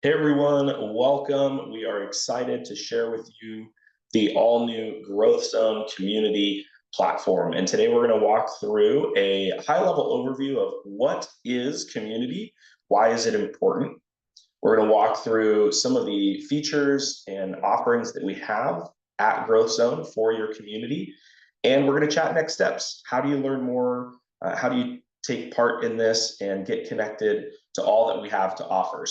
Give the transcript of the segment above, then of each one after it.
Hey everyone, welcome. We are excited to share with you the all-new GrowthZone community platform. And today we're going to walk through a high-level overview of what is community, why is it important. We're going to walk through some of the features and offerings that we have at GrowthZone for your community. And we're going to chat next steps. How do you learn more? How do you take part in this and get connected to all that we have to offer?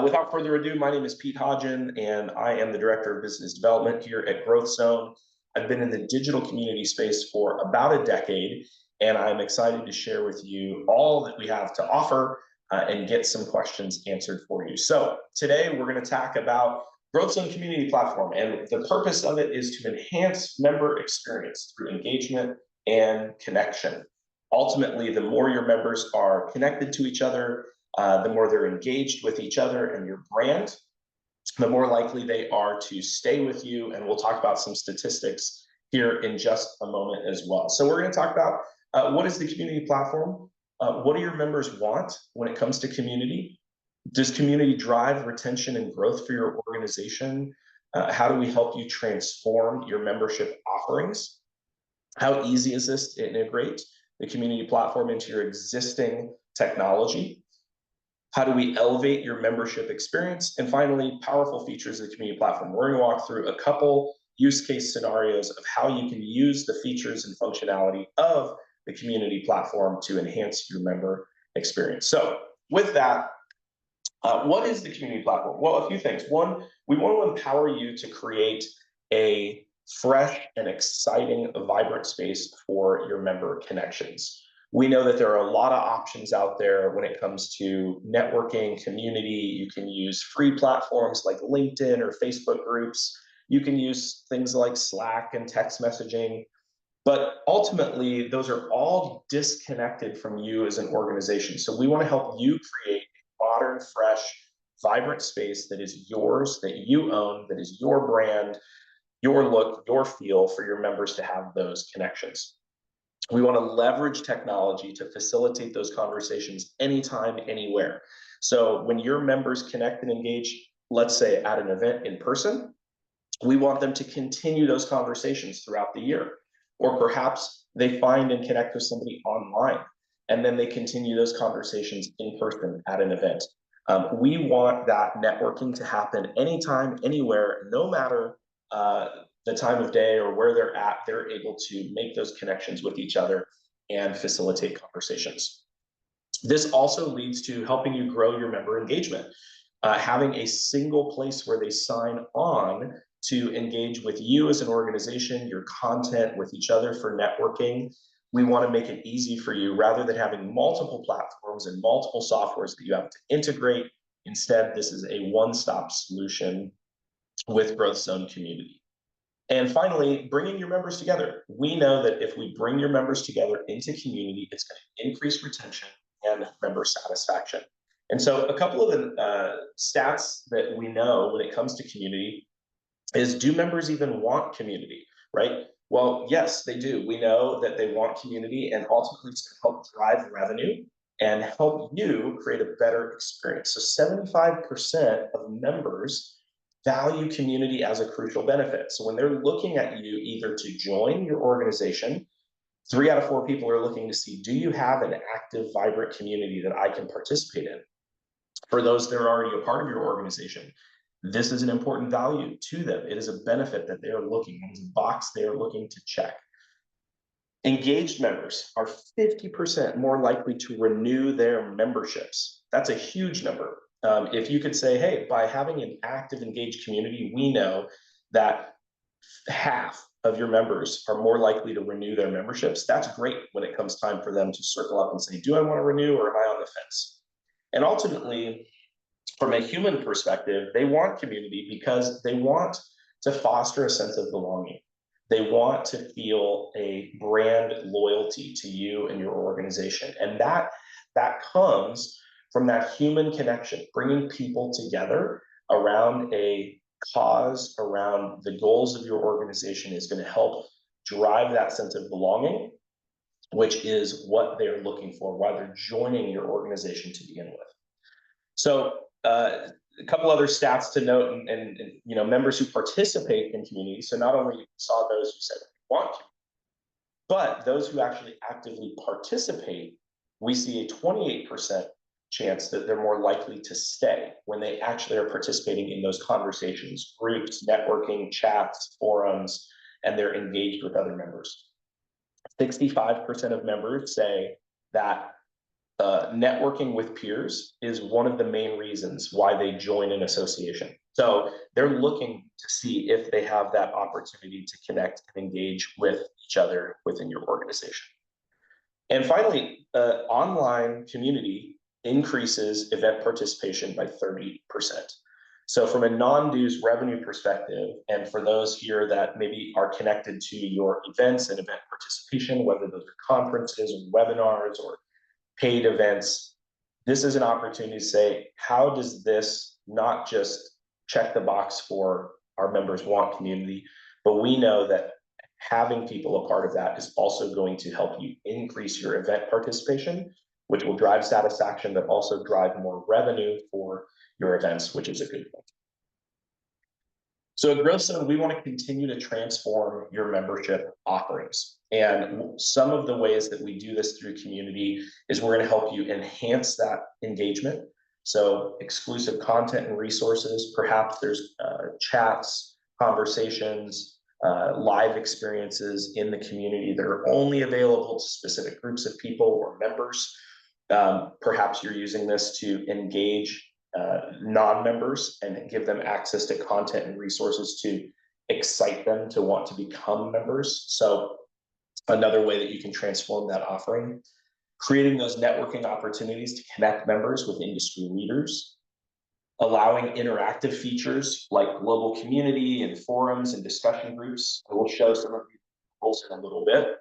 Without further ado, my name is Pete Hodgen, and I am the Director of Business Development here at GrowthZone. I've been in the digital community space for about a decade, and I'm excited to share with you all that we have to offer and get some questions answered for you. So today we're going to talk about GrowthZone Community Platform, and the purpose of it is to enhance member experience through engagement and connection. Ultimately, the more your members are connected to each other, the more they're engaged with each other and your brand, the more likely they are to stay with you. And we'll talk about some statistics here in just a moment as well. So we're going to talk about what is the community platform? What do your members want when it comes to community? Does community drive retention and growth for your organization? How do we help you transform your membership offerings? How easy is this to integrate the community platform into your existing technology? How do we elevate your membership experience? And finally, powerful features of the community platform. We're going to walk through a couple use case scenarios of how you can use the features and functionality of the community platform to enhance your member experience. So with that, what is the community platform? Well, a few things. One, we want to empower you to create a fresh and exciting, vibrant space for your member connections. We know that there are a lot of options out there when it comes to networking, community. You can use free platforms like LinkedIn or Facebook groups. You can use things like Slack and text messaging. But ultimately, those are all disconnected from you as an organization. So we want to help you create a modern, fresh, vibrant space that is yours, that you own, that is your brand, your look, your feel for your members to have those connections. We want to leverage technology to facilitate those conversations anytime, anywhere. So when your members connect and engage, let's say at an event in person, we want them to continue those conversations throughout the year. Or perhaps they find and connect with somebody online, and then they continue those conversations in person at an event. We want that networking to happen anytime, anywhere, no matter the time of day or where they're at. They're able to make those connections with each other and facilitate conversations. This also leads to helping you grow your member engagement. Having a single place where they sign on to engage with you as an organization, your content, with each other for networking. We want to make it easy for you rather than having multiple platforms and multiple softwares that you have to integrate. Instead, this is a one-stop solution with GrowthZone Community. And finally, bringing your members together. We know that if we bring your members together into community, it's going to increase retention and member satisfaction. And so a couple of the stats that we know when it comes to community is, do members even want community, right? Well, yes, they do. We know that they want community, and ultimately it's going to help drive revenue and help you create a better experience. So 75% of members value community as a crucial benefit. So when they're looking at you either to join your organization, 3 out of 4 people are looking to see, do you have an active, vibrant community that I can participate in? For those that are already a part of your organization, this is an important value to them. It is a benefit that they are looking, it is a box they are looking to check. Engaged members are 50% more likely to renew their memberships. That's a huge number. If you could say, hey, by having an active, engaged community, we know that half of your members are more likely to renew their memberships. That's great when it comes time for them to circle up and say, do I want to renew or am I on the fence? And ultimately, from a human perspective, they want community because they want to foster a sense of belonging. They want to feel a brand loyalty to you and your organization. And that comes from that human connection, bringing people together around a cause, around the goals of your organization is going to help drive that sense of belonging, which is what they're looking for, why they're joining your organization to begin with. So A couple other stats to note, and members who participate in community. So not only saw those who said want to, but those who actually actively participate, we see a 28% chance that they're more likely to stay when they actually are participating in those conversations, groups, networking, chats, forums, and they're engaged with other members. 65% of members say that networking with peers is one of the main reasons why they join an association. So they're looking to see if they have that opportunity to connect and engage with each other within your organization. And finally, online community increases event participation by 30%. So from a non-dues revenue perspective, and for those here that maybe are connected to your events and event participation, whether those are conferences or webinars or paid events, this is an opportunity to say, how does this not just check the box for our members want community, but we know that having people a part of that is also going to help you increase your event participation, which will drive satisfaction, but also drive more revenue for your events, which is a good thing. So at GrowthZone, we want to continue to transform your membership offerings. And some of the ways that we do this through community is we're going to help you enhance that engagement. So exclusive content and resources, perhaps there's chats, conversations, live experiences in the community that are only available to specific groups of people or members. Perhaps you're using this to engage non-members and give them access to content and resources to excite them to want to become members. So another way that you can transform that offering, creating those networking opportunities to connect members with industry leaders, allowing interactive features like global community and forums and discussion groups. I will show some of these tools in a little bit.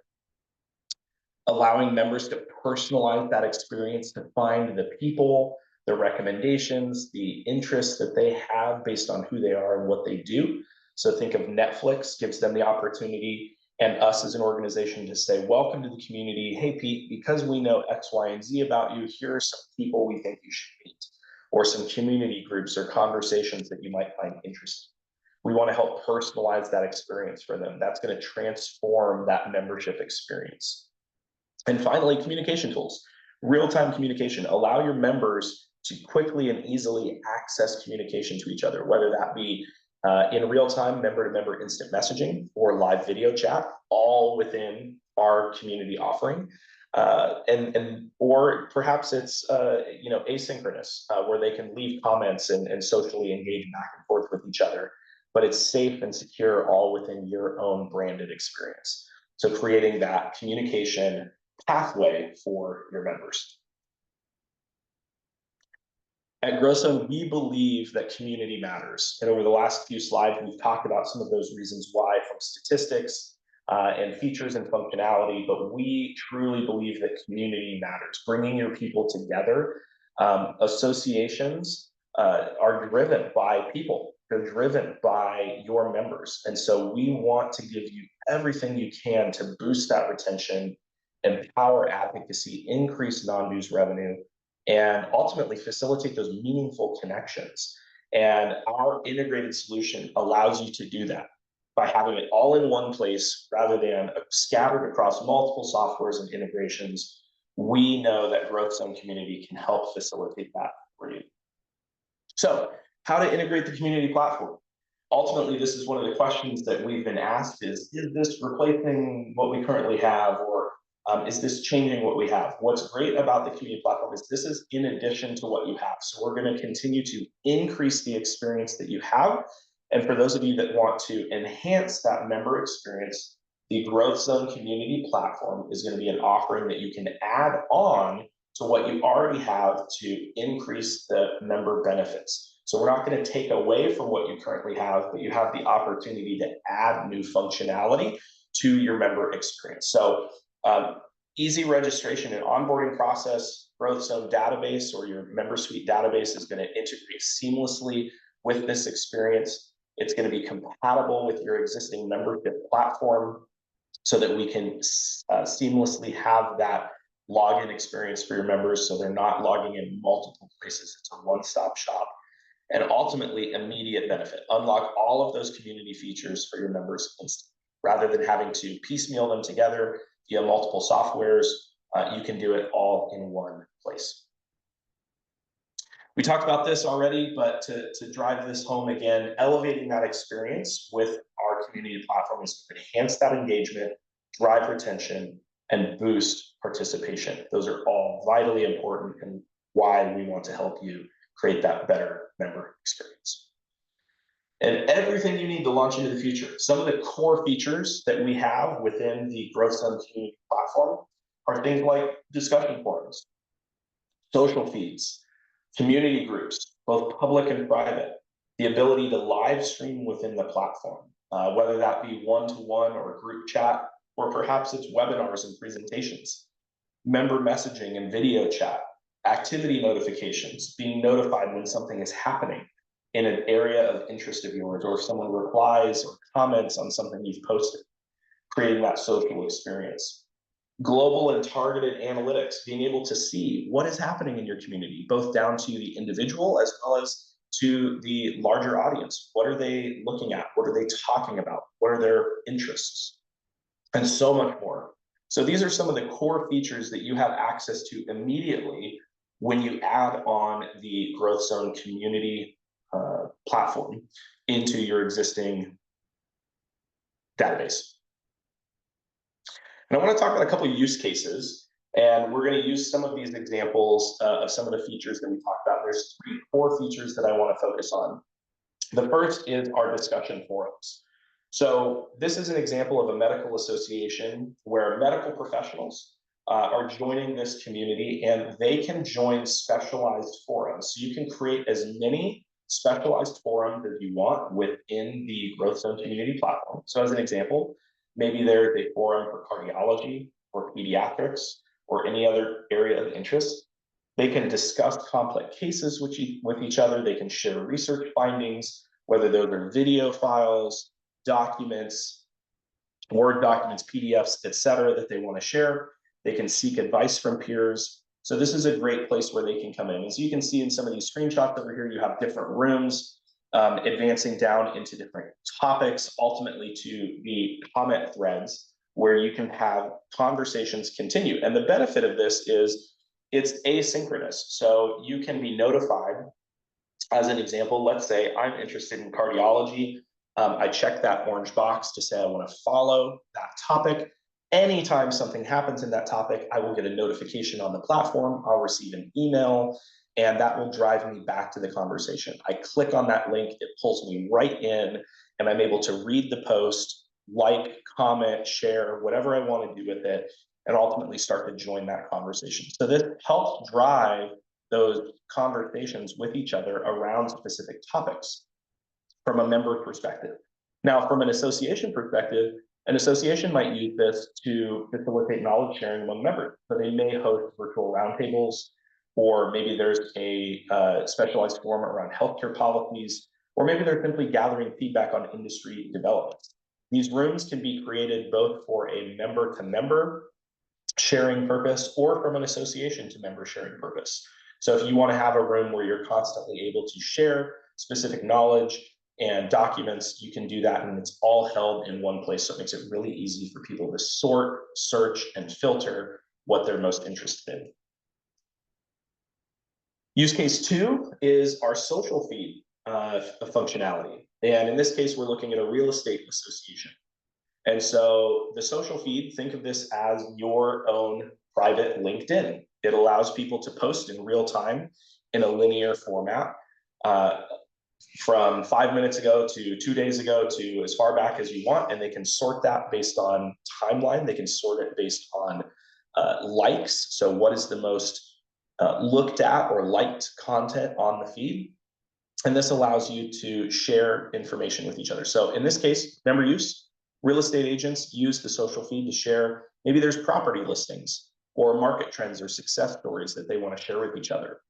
Allowing members to personalize that experience, to find the people, the recommendations, the interests that they have based on who they are and what they do. So think of Netflix gives them the opportunity, and us as an organization to say, welcome to the community. Hey, Pete, because we know X, Y, and Z about you, here are some people we think you should meet, or some community groups or conversations that you might find interesting. We want to help personalize that experience for them. That's going to transform that membership experience. And finally, communication tools. Real-time communication. Allow your members to quickly and easily access communication to each other, whether that be in real time, member-to-member instant messaging or live video chat, all within our community offering. Or perhaps it's asynchronous, where they can leave comments and socially engage back and forth with each other, but it's safe and secure all within your own branded experience. So creating that communication pathway for your members. At GrowthZone, we believe that community matters. And over the last few slides, we've talked about some of those reasons why, from statistics and features and functionality, but we truly believe that community matters. Bringing your people together. Associations are driven by people. They're driven by your members. And so we want to give you everything you can to boost that retention, empower advocacy, increase non-dues revenue, and ultimately facilitate those meaningful connections. And our integrated solution allows you to do that by having it all in one place rather than scattered across multiple softwares and integrations. We know that GrowthZone community can help facilitate that for you. So how to integrate the community platform? Ultimately, this is one of the questions that we've been asked is this replacing what we currently have, or is this changing what we have? What's great about the community platform is this is in addition to what you have. So we're going to continue to increase the experience that you have. And for those of you that want to enhance that member experience, the GrowthZone community platform is going to be an offering that you can add on to what you already have to increase the member benefits. So we're not going to take away from what you currently have, but you have the opportunity to add new functionality to your member experience. So easy registration and onboarding process. GrowthZone database or your member suite database is going to integrate seamlessly with this experience. It's going to be compatible with your existing membership platform so that we can seamlessly have that login experience for your members so they're not logging in multiple places. It's a one-stop shop. And ultimately, immediate benefit. Unlock all of those community features for your members instantly. Rather than having to piecemeal them together via multiple softwares, you can do it all in one place. We talked about this already, but to drive this home again, elevating that experience with our community platform is to enhance that engagement, drive retention, and boost participation. Those are all vitally important and why we want to help you create that better member experience. And everything you need to launch into the future. Some of the core features that we have within the GrowthZone community platform are things like discussion forums, social feeds, community groups, both public and private, the ability to live stream within the platform, whether that be one-to-one or group chat, or perhaps it's webinars and presentations, member messaging and video chat, activity notifications, being notified when something is happening in an area of interest of yours, or if someone replies or comments on something you've posted, creating that social experience. Global and targeted analytics, being able to see what is happening in your community, both down to the individual as well as to the larger audience. What are they looking at? What are they talking about? What are their interests? And so much more. So these are some of the core features that you have access to immediately when you add on the GrowthZone community platform into your existing database. And I want to talk about a couple of use cases, and we're going to use some of these examples of some of the features that we talked about. There's 3 core features that I want to focus on. The first is our discussion forums. So this is an example of a medical association where medical professionals are joining this community, and they can join specialized forums. So you can create as many specialized forums as you want within the GrowthZone community platform. So as an example, maybe there's a forum for cardiology or pediatrics or any other area of interest. They can discuss complex cases with each other. They can share research findings, whether those are video files, documents, Word documents, PDFs, et cetera, that they want to share. They can seek advice from peers. So this is a great place where they can come in. As you can see in some of these screenshots over here, you have different rooms advancing down into different topics, ultimately to the comment threads where you can have conversations continue. And the benefit of this is it's asynchronous. So you can be notified. As an example, let's say I'm interested in cardiology. I check that orange box to say I want to follow that topic. Anytime something happens in that topic, I will get a notification on the platform. I'll receive an email, and that will drive me back to the conversation. I click on that link, it pulls me right in, and I'm able to read the post, like, comment, share, whatever I want to do with it, and ultimately start to join that conversation. So this helps drive those conversations with each other around specific topics from a member perspective. Now, from an association perspective, an association might use this to facilitate knowledge sharing among members. So they may host virtual roundtables, or maybe there's a specialized forum around healthcare policies, or maybe they're simply gathering feedback on industry developments. These rooms can be created both for a member-to-member sharing purpose or from an association to member sharing purpose. So if you want to have a room where you're constantly able to share specific knowledge and documents, you can do that, and it's all held in one place. So it makes it really easy for people to sort, search, and filter what they're most interested in. Use case 2 is our social feed functionality. And in this case, we're looking at a real estate association. And so the social feed, think of this as your own private LinkedIn. It allows people to post in real time in a linear format. From 5 minutes ago to 2 days ago to as far back as you want, and they can sort that based on timeline. They can sort it based on likes. So what is the most looked at or liked content on the feed? And this allows you to share information with each other. So in this case, member use, real estate agents use the social feed to share. Maybe there's property listings or market trends or success stories that they want to share with each other.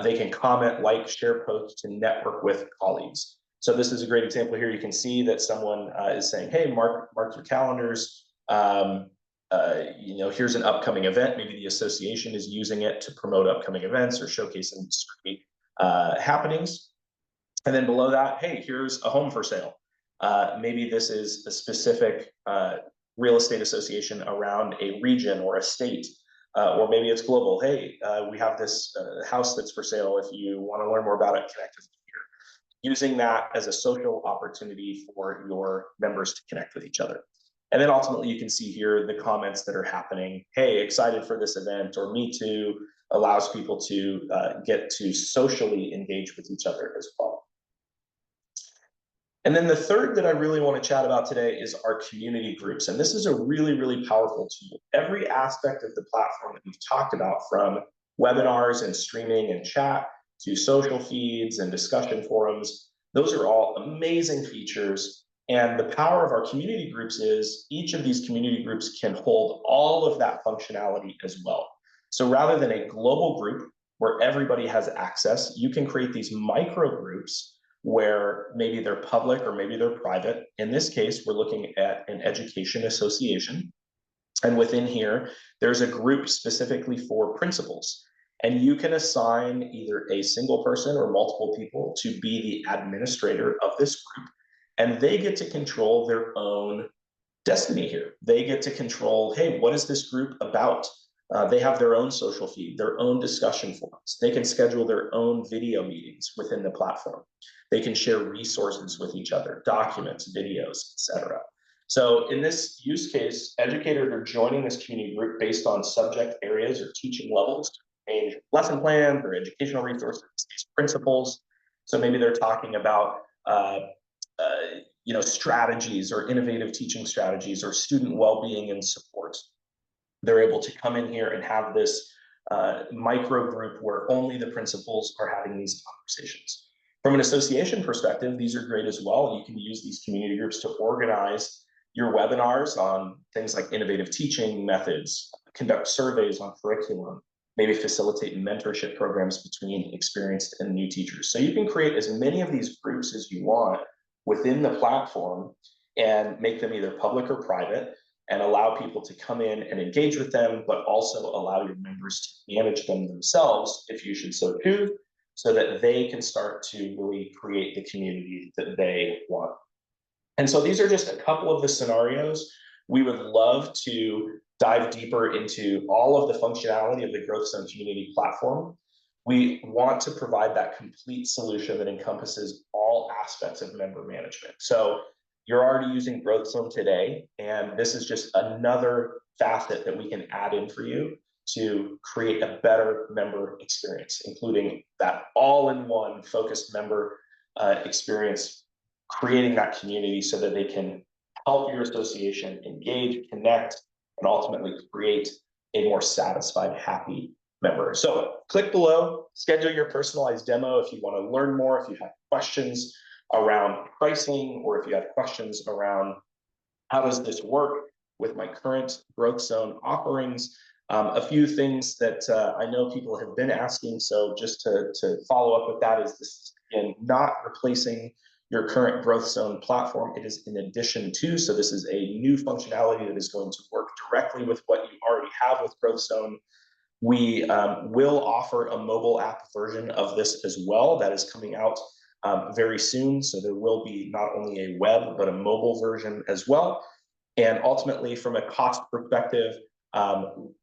They can comment, like, share posts, and network with colleagues. So this is a great example here. You can see that someone is saying, hey, mark your calendars. here's an upcoming event. Maybe the association is using it to promote upcoming events or showcase industry happenings. And then below that, hey, here's a home for sale. Maybe this is a specific real estate association around a region or a state, or maybe it's global. Hey, we have this house that's for sale. If you want to learn more about it, connect with me here. Using that as a social opportunity for your members to connect with each other. And then ultimately you can see here the comments that are happening. Hey, excited for this event, or me too, allows people to get to socially engage with each other as well. And then the third that I really want to chat about today is our community groups. And this is a really, really powerful tool. Every aspect of the platform that we've talked about, from webinars and streaming and chat to social feeds and discussion forums, those are all amazing features. And the power of our community groups is each of these community groups can hold all of that functionality as well. So rather than a global group where everybody has access, you can create these micro groups where maybe they're public or maybe they're private. In this case, we're looking at an education association. And within here, there's a group specifically for principals. And you can assign either a single person or multiple people to be the administrator of this group. And they get to control their own destiny here. They get to control, hey, what is this group about? They have their own social feed, their own discussion forums. They can schedule their own video meetings within the platform. They can share resources with each other, documents, videos, etc. So in this use case, educators are joining this community group based on subject areas or teaching levels to change lesson plans or educational resources, these principles. So maybe they're talking about strategies or innovative teaching strategies or student well-being and support. They're able to come in here and have this micro group where only the principals are having these conversations. From an association perspective, these are great as well. You can use these community groups to organize your webinars on things like innovative teaching methods, conduct surveys on curriculum, maybe facilitate mentorship programs between experienced and new teachers. So you can create as many of these groups as you want within the platform and make them either public or private, and allow people to come in and engage with them, but also allow your members to manage them themselves if you should so choose, so that they can start to really create the community that they want. And so these are just a couple of the scenarios. We would love to dive deeper into all of the functionality of the GrowthZone community platform. We want to provide that complete solution that encompasses all aspects of member management. So you're already using GrowthZone today, and this is just another facet that we can add in for you to create a better member experience, including that all-in-one focused member experience, creating that community so that they can help your association engage, connect, and ultimately create a more satisfied, happy member. So click below, schedule your personalized demo if you want to learn more, if you have questions around pricing, or if you have questions around how does this work with my current GrowthZone offerings. A few things that I know people have been asking, so just to follow up with that, is this, again, not replacing your current GrowthZone platform. It is in addition to, so this is a new functionality that is going to work directly with what you already have with GrowthZone. We will offer a mobile app version of this as well that is coming out very soon. So there will be not only a web, but a mobile version as well. And ultimately, from a cost perspective,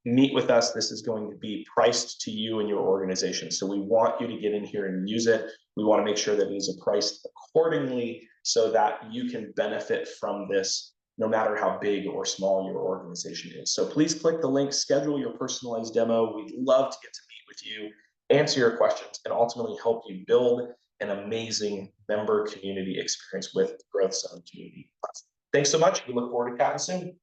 meet with us. This is going to be priced to you and your organization. So we want you to get in here and use it. We want to make sure that it is priced accordingly so that you can benefit from this no matter how big or small your organization is. So please click the link, schedule your personalized demo. We'd love to get to meet with you, answer your questions, and ultimately help you build an amazing member community experience with GrowthZone community. Thanks so much. We look forward to chatting soon.